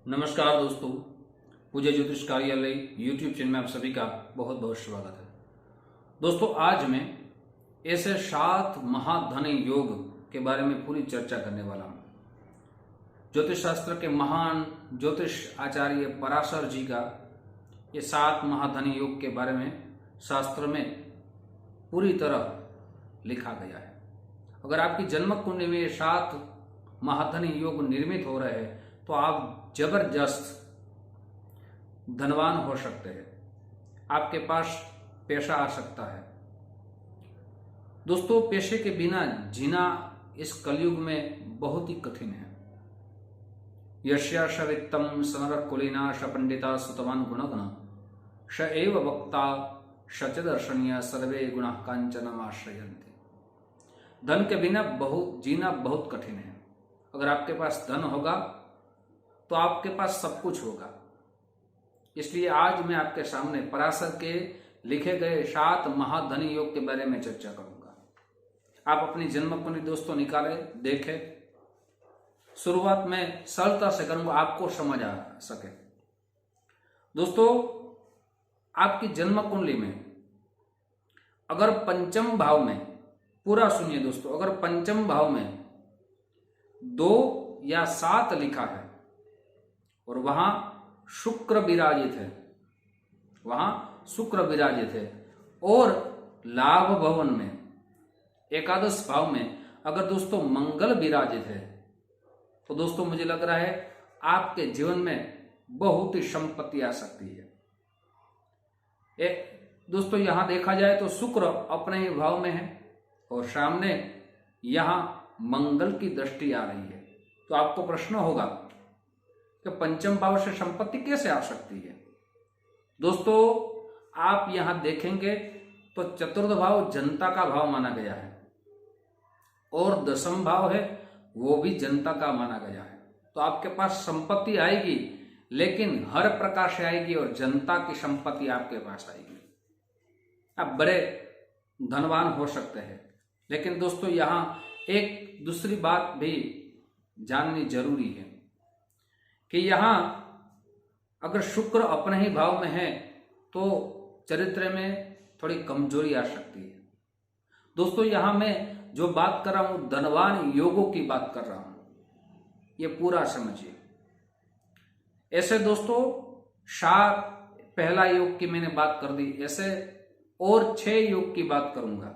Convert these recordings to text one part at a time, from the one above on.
नमस्कार दोस्तों, पूज्य ज्योतिष कार्यालय यूट्यूब चैनल में आप सभी का बहुत बहुत स्वागत है। दोस्तों, आज मैं ऐसे 7 महाधन योग के बारे में पूरी चर्चा करने वाला हूं। ज्योतिष शास्त्र के महान ज्योतिष आचार्य पराशर जी का ये 7 महाधन योग के बारे में शास्त्र में पूरी तरह लिखा गया है। अगर आपकी जन्म कुंडली में ये 7 महाधन योग निर्मित हो रहे हैं तो आप जबरदस्त धनवान हो सकते हैं, आपके पास पैसा आ सकता है। दोस्तों, पैसे के बिना जीना इस कलयुग में बहुत ही कठिन है। यस्या स वित्तम सनर कुलीना स पंडिता सुतवान गुणगण स एव वक्ता स च दर्शनीय सर्वे गुणा कांचनम आश्रयन्ते। धन के बिना जीना बहुत कठिन है। अगर आपके पास धन होगा तो आपके पास सब कुछ होगा। इसलिए आज मैं आपके सामने पराशर के लिखे गए 7 महाधन योग के बारे में चर्चा करूंगा। आप अपनी जन्म कुंडली दोस्तों निकालें, देखें। शुरुआत में सरलता से करूंगा, आपको समझ आ सके। दोस्तों, आपकी जन्म कुंडली में अगर पंचम भाव में, पूरा सुनिए दोस्तों, अगर पंचम भाव में 2 या 7 लिखा है और वहां शुक्र विराजित है, और लाभ भवन में एकादश भाव में अगर दोस्तों मंगल विराजित है तो दोस्तों मुझे लग रहा है आपके जीवन में बहुत ही संपत्ति आ सकती है। दोस्तों, यहां देखा जाए तो शुक्र अपने ही भाव में है और सामने यहां मंगल की दृष्टि आ रही है। तो आपको प्रश्न होगा कि पंचम भाव से संपत्ति कैसे आ सकती है। दोस्तों, आप यहां देखेंगे तो चतुर्थ भाव जनता का भाव माना गया है और दशम भाव है वो भी जनता का माना गया है। तो आपके पास संपत्ति आएगी, लेकिन हर प्रकार से आएगी और जनता की संपत्ति आपके पास आएगी। आप बड़े धनवान हो सकते हैं। लेकिन दोस्तों, यहां एक दूसरी बात भी जाननी जरूरी है कि यहां अगर शुक्र अपने ही भाव में है तो चरित्र में थोड़ी कमजोरी आ सकती है। दोस्तों, यहां मैं जो बात कर रहा हूं धनवान योगों की बात कर रहा हूं, ये पूरा समझिए। ऐसे दोस्तों 7 पहला योग की मैंने बात कर दी, ऐसे और 6 योग की बात करूंगा।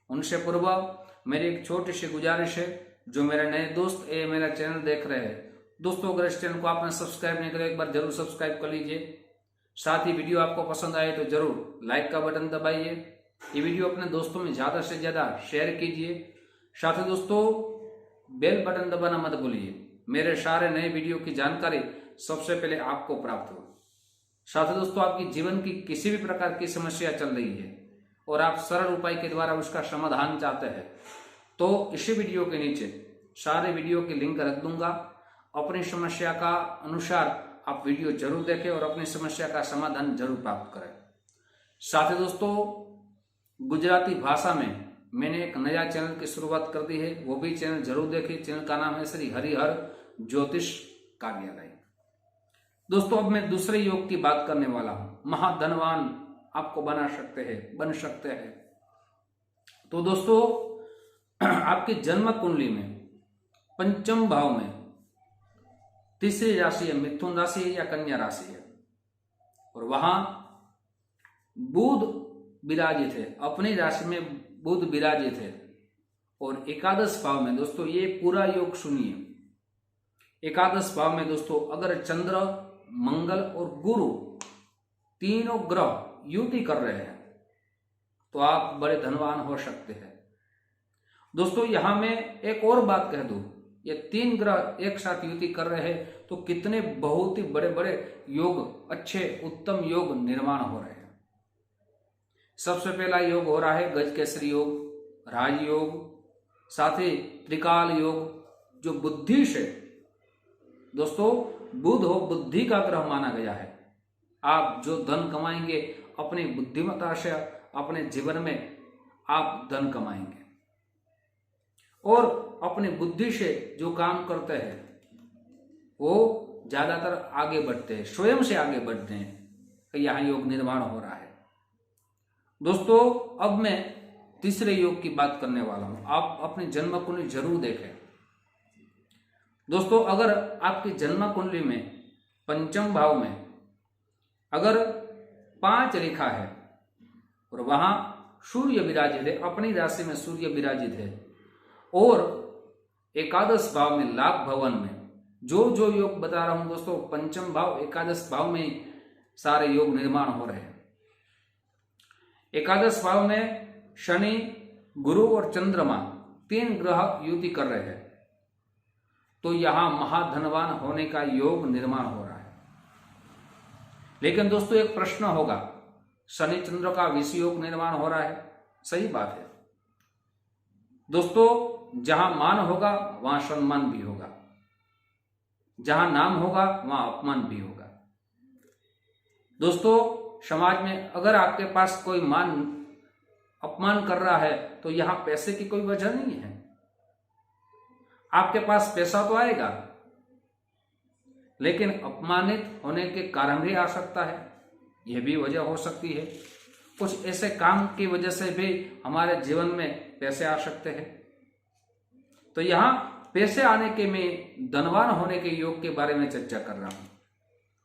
उनसे पूर्व मेरी एक छोटी सी गुजारिश है, जो मेरे नए दोस्त मेरा चैनल देख रहे हैं, दोस्तों अगर इस चैनल को आपने सब्सक्राइब नहीं किया एक बार जरूर सब्सक्राइब कर लीजिए। साथ ही वीडियो आपको पसंद आए तो जरूर लाइक का बटन दबाइए। ये वीडियो अपने दोस्तों में ज्यादा से ज्यादा शेयर कीजिए। साथ ही दोस्तों बेल बटन दबाना मत भूलिए, मेरे सारे नए वीडियो की जानकारी सबसे पहले आपको प्राप्त हो। साथ ही दोस्तों, आपकी जीवन की किसी भी प्रकार की समस्या चल रही है और आप सरल उपाय के द्वारा उसका समाधान चाहते हैं तो इसी वीडियो के नीचे सारे वीडियो की लिंक रख दूंगा। अपनी समस्या का अनुसार आप वीडियो जरूर देखें और अपनी समस्या का समाधान जरूर प्राप्त करें। साथ ही दोस्तों, गुजराती भाषा में मैंने एक नया चैनल की शुरुआत कर दी है, वो भी चैनल जरूर देखें। चैनल का नाम है श्री हरिहर ज्योतिष कार्यालय। दोस्तों, अब मैं दूसरे योग की बात करने वाला हूं। महाधनवान आपको बन सकते हैं। तो दोस्तों, आपकी जन्म कुंडली में पंचम भाव में तीसरी राशि है, मिथुन राशि है या कन्या राशि है, और वहां बुध विराजित है, अपनी राशि में बुध विराजित है और एकादश भाव में दोस्तों, ये पूरा योग सुनिए। एकादश भाव में दोस्तों अगर चंद्र, मंगल और गुरु तीनों ग्रह युति कर रहे हैं तो आप बड़े धनवान हो सकते हैं। दोस्तों, यहां मैं एक और बात कह दूं, ये 3 ग्रह एक साथ युति कर रहे हैं तो कितने बहुत ही बड़े बड़े योग, अच्छे उत्तम योग निर्माण हो रहे हैं। सबसे पहला योग हो रहा है गजकेसरी योग, राजयोग, साथ ही त्रिकाल योग, जो बुद्धि से दोस्तों बुध हो, बुद्धि का ग्रह माना गया है। आप जो धन कमाएंगे अपनी बुद्धिमत्ता से अपने जीवन में आप धन कमाएंगे और अपनी बुद्धि से जो काम करते हैं वो ज्यादातर आगे बढ़ते हैं, स्वयं से आगे बढ़ते हैं कि यहाँ योग निर्माण हो रहा है। दोस्तों अब मैं तीसरे योग की बात करने वाला हूं। आप अपनी जन्म कुंडली जरूर देखें। दोस्तों अगर आपकी जन्म कुंडली में पंचम भाव में अगर 5 लिखा है और वहां सूर्य विराजित है, अपनी राशि में सूर्य विराजित है, और एकादश भाव में लाभ भवन में जो जो योग बता रहा हूं दोस्तों, पंचम भाव एकादश भाव में सारे योग निर्माण हो रहे हैं। एकादश भाव में शनि, गुरु और चंद्रमा 3 ग्रह युति कर रहे हैं, तो यहां महाधनवान होने का योग निर्माण हो रहा है। लेकिन दोस्तों एक प्रश्न होगा, शनि चंद्र का विष योग निर्माण हो रहा है, सही बात है दोस्तों। जहां मान होगा वहां सम्मान भी होगा, जहां नाम होगा वहां अपमान भी होगा। दोस्तों समाज में अगर आपके पास कोई मान अपमान कर रहा है तो यहां पैसे की कोई वजह नहीं है। आपके पास पैसा तो आएगा, लेकिन अपमानित होने के कारण भी आ सकता है, यह भी वजह हो सकती है। कुछ ऐसे काम की वजह से भी हमारे जीवन में पैसे आ सकते हैं। तो यहां पैसे आने के मैं धनवान होने के योग के बारे में चर्चा कर रहा हूं,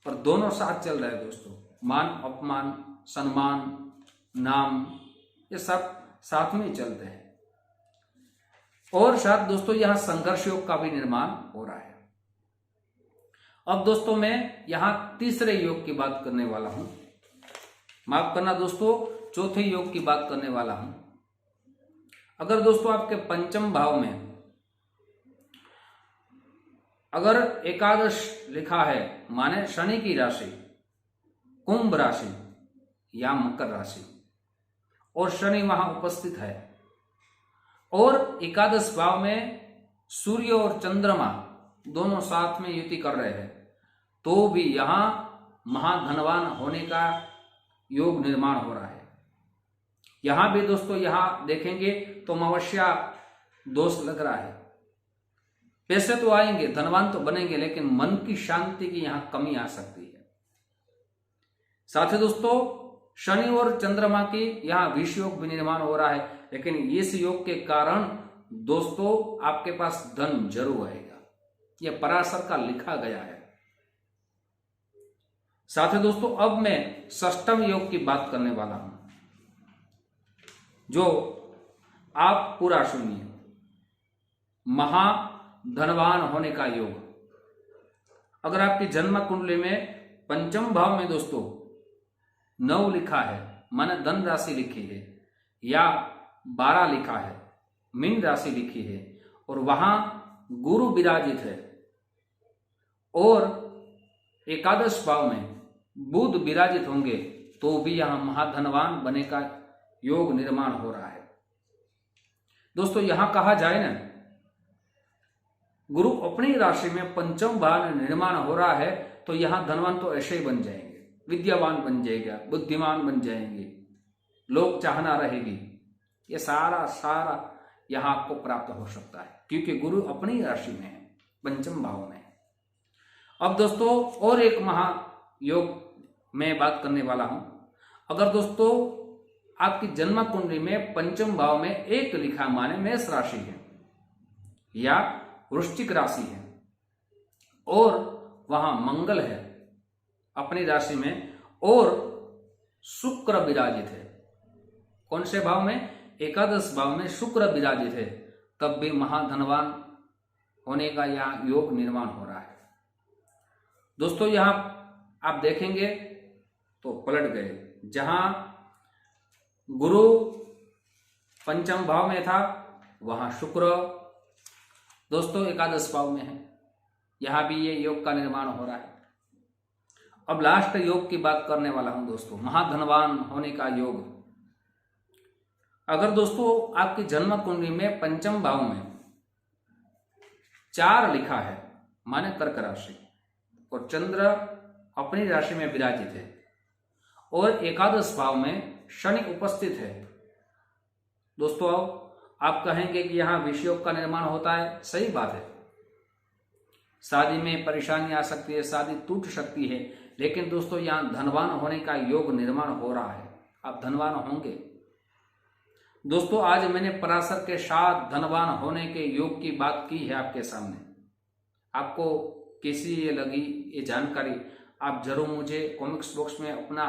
और दोनों साथ चल रहे हैं दोस्तों। मान अपमान, सम्मान, नाम, ये सब साथ में चलते हैं। और साथ दोस्तों यहां संघर्ष योग का भी निर्माण हो रहा है। अब दोस्तों मैं यहां तीसरे योग की बात करने वाला हूं, माफ करना दोस्तों, चौथे योग की बात करने वाला हूं। अगर दोस्तों आपके पंचम भाव में अगर एकादश लिखा है, माने शनि की राशि, कुंभ राशि या मकर राशि, और शनि वहां उपस्थित है, और एकादश भाव में सूर्य और चंद्रमा दोनों साथ में युति कर रहे हैं, तो भी यहां महाधनवान होने का योग निर्माण हो रहा है। यहां भी दोस्तों यहां देखेंगे तो अमावस्या दोष लग रहा है। पैसे तो आएंगे, धनवान तो बनेंगे, लेकिन मन की शांति की यहां कमी आ सकती है। साथ ही दोस्तों शनि और चंद्रमा की यहां विष योग भी निर्माण हो रहा है, लेकिन इस योग के कारण दोस्तों आपके पास धन जरूर आएगा, यह पराशर का लिखा गया है। साथ ही दोस्तों अब मैं षष्ठम योग की बात करने वाला हूं, जो आप पूरा सुनिए। महाधनवान होने का योग। अगर आपकी जन्म कुंडली में पंचम भाव में दोस्तों 9 लिखा है, माने धन राशि लिखी है, या 12 लिखा है, मीन राशि लिखी है, और वहां गुरु विराजित है, और एकादश भाव में बुध विराजित होंगे, तो भी यहां महाधनवान बने का योग निर्माण हो रहा है। दोस्तों यहां कहा जाए ना, गुरु अपनी राशि में पंचम भाव में निर्माण हो रहा है, तो यहां धनवान तो ऐसे ही बन जाएंगे, विद्यावान बन जाएगा, बुद्धिमान बन जाएंगे, लोक चाहना रहेगी, ये सारा यहां आपको प्राप्त हो सकता है, क्योंकि गुरु अपनी राशि में है, पंचम भाव में है। अब दोस्तों और एक महायोग में बात करने वाला हूं। अगर दोस्तों आपकी जन्म कुंडली में पंचम भाव में 1 लिखा, माने मेष राशि है या वृश्चिक राशि है, और वहां मंगल है अपनी राशि में, और शुक्र विराजित है, कौन से भाव में? एकादश भाव में शुक्र विराजित है, तब भी महाधनवान होने का यहां योग निर्माण हो रहा है। दोस्तों यहां आप देखेंगे तो पलट गए, जहां गुरु पंचम भाव में था, वहां शुक्र दोस्तों एकादश भाव में है, यहां भी ये योग का निर्माण हो रहा है। अब लास्ट योग की बात करने वाला हूं दोस्तों, महाधनवान होने का योग। अगर दोस्तों आपकी जन्म कुंडली में पंचम भाव में 4 लिखा है, माने कर्क राशि, और चंद्र अपनी राशि में विराजित है, और एकादश भाव में शनि उपस्थित है, दोस्तों आप कहेंगे कि यहां विष योग का निर्माण होता है, सही बात है। शादी में परेशानी आ सकती है, शादी टूट सकती है, लेकिन दोस्तों यहाँ धनवान होने का योग निर्माण हो रहा है, आप धनवान होंगे। दोस्तों आज मैंने पराशर के 7 धनवान होने के योग की बात की है आपके सामने। आपको कैसी ये लगी ये जानकारी, आप जरूर मुझे कमेंट्स बॉक्स में अपना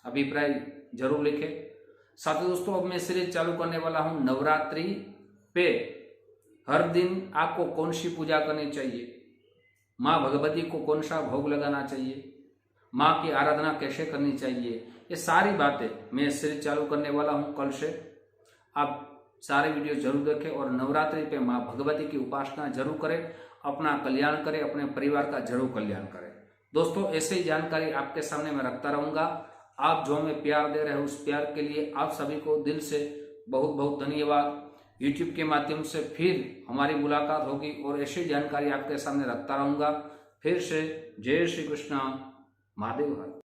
अभिप्राय जरूर लिखें। साथ ही दोस्तों अब मैं सीरीज चालू करने वाला हूँ नवरात्रि पे हर दिन आपको कौन सी पूजा करनी चाहिए, माँ भगवती को कौन सा भोग लगाना चाहिए, माँ की आराधना कैसे करनी चाहिए, ये सारी बातें मैं सीरीज चालू करने वाला हूँ कल से। आप सारे वीडियो जरूर देखें और नवरात्रि पे माँ भगवती की उपासना जरूर करें, अपना कल्याण करें, अपने परिवार का जरूर कल्याण करें। दोस्तों ऐसे ही जानकारी आपके सामने मैं रखता रहूँगा। आप जो हमें प्यार दे रहे हो उस प्यार के लिए आप सभी को दिल से बहुत बहुत धन्यवाद। यूट्यूब के माध्यम से फिर हमारी मुलाकात होगी और ऐसी जानकारी आपके सामने रखता रहूँगा। फिर से जय श्री कृष्ण, महादेव हर।